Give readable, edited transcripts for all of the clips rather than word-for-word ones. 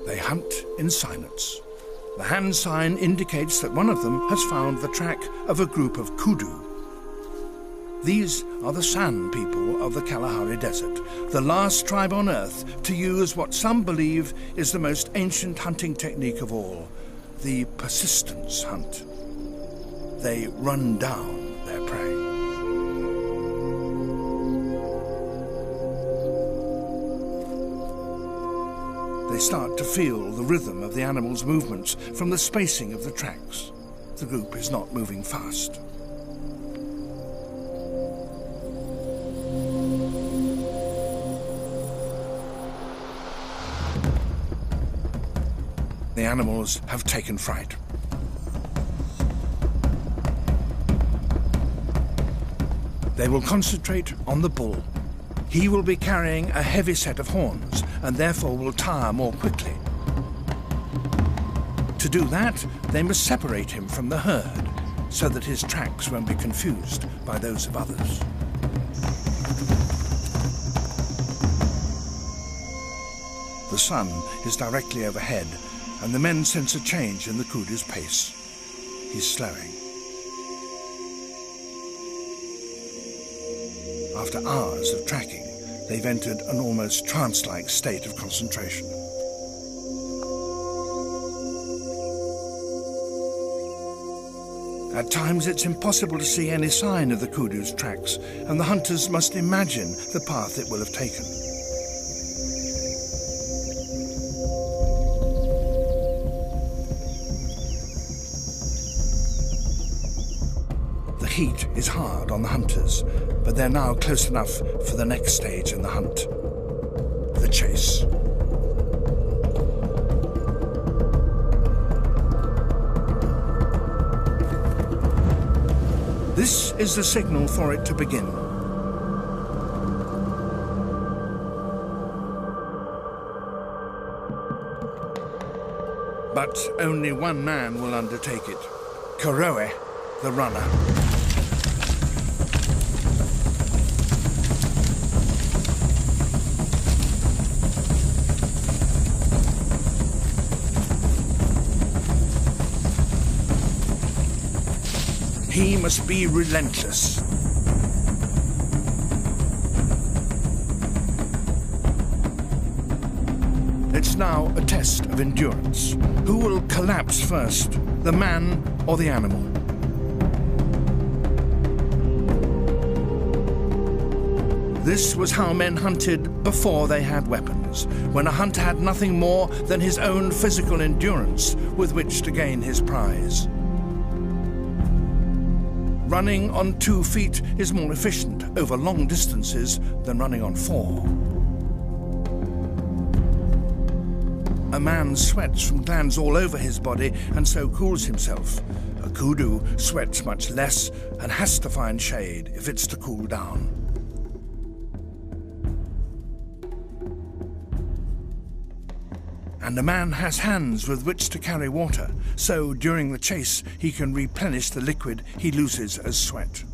They hunt in silence. The hand sign indicates that one of them has found the track of a group of kudu. These are the San people of the Kalahari Desert, the last tribe on Earth to use what some believe is the most ancient hunting technique of all, the persistence hunt. They run down their prey. They start to feel the rhythm of the animal's movements from the spacing of the tracks. The group is not moving fast. The animals have taken fright. They will concentrate on the bull. He will be carrying a heavy set of horns and therefore will tire more quickly. To do that, they must separate him from the herd so that his tracks won't be confused by those of others. The sun is directly overhead, and the men sense a change in the kudu's pace. He's slowing. After hours of tracking, they've entered an almost trance-like state of concentration. At times it's impossible to see any sign of the kudu's tracks, and the hunters must imagine the path it will have taken. The heat is hard on the hunters, but they're now close enough for the next stage in the hunt, the chase. This is the signal for it to begin. But only one man will undertake it, Karoe, the runner. He must be relentless. It's now a test of endurance. Who will collapse first, the man or the animal? This was how men hunted before they had weapons, when a hunter had nothing more than his own physical endurance with which to gain his prize. Running on 2 feet is more efficient over long distances than running on 4. A man sweats from glands all over his body and so cools himself. A kudu sweats much less and has to find shade if it's to cool down. And a man has hands with which to carry water, so during the chase he can replenish the liquid he loses as sweat.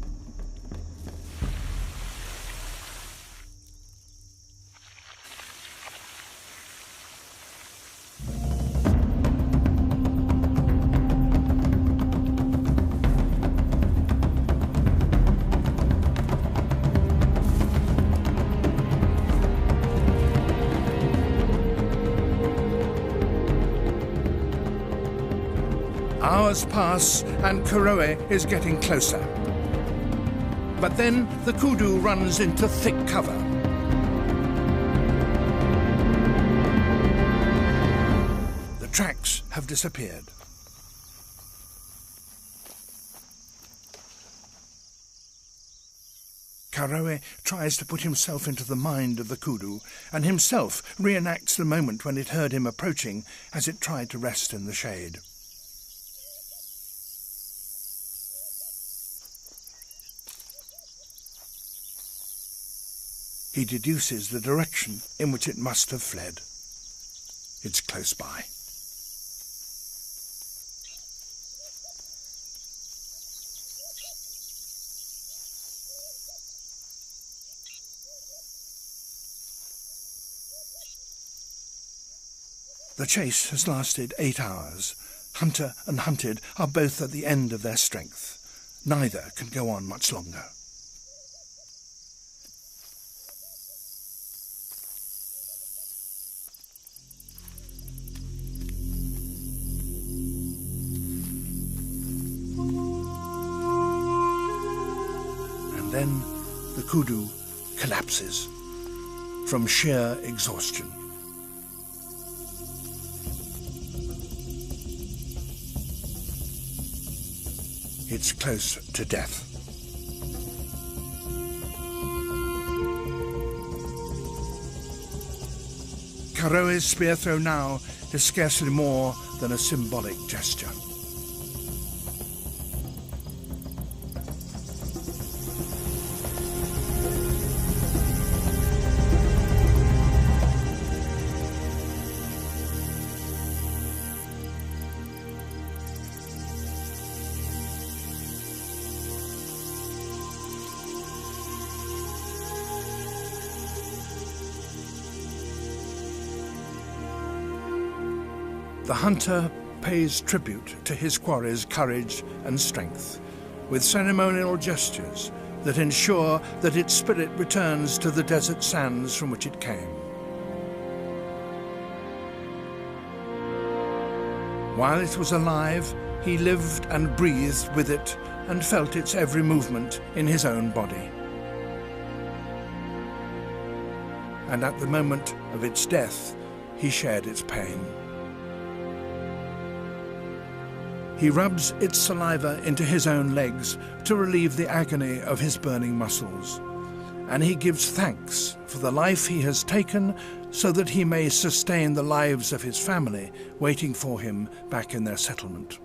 Hours pass and Karoe is getting closer. But then the kudu runs into thick cover. The tracks have disappeared. Karoe tries to put himself into the mind of the kudu and himself reenacts the moment when it heard him approaching as it tried to rest in the shade. He deduces the direction in which it must have fled. It's close by. The chase has lasted 8 hours. Hunter and hunted are both at the end of their strength. Neither can go on much longer. And then the kudu collapses from sheer exhaustion. It's close to death. Karoe's spear throw now is scarcely more than a symbolic gesture. The hunter pays tribute to his quarry's courage and strength with ceremonial gestures that ensure that its spirit returns to the desert sands from which it came. While it was alive, he lived and breathed with it and felt its every movement in his own body. And at the moment of its death, he shared its pain. He rubs its saliva into his own legs to relieve the agony of his burning muscles, and he gives thanks for the life he has taken so that he may sustain the lives of his family waiting for him back in their settlement.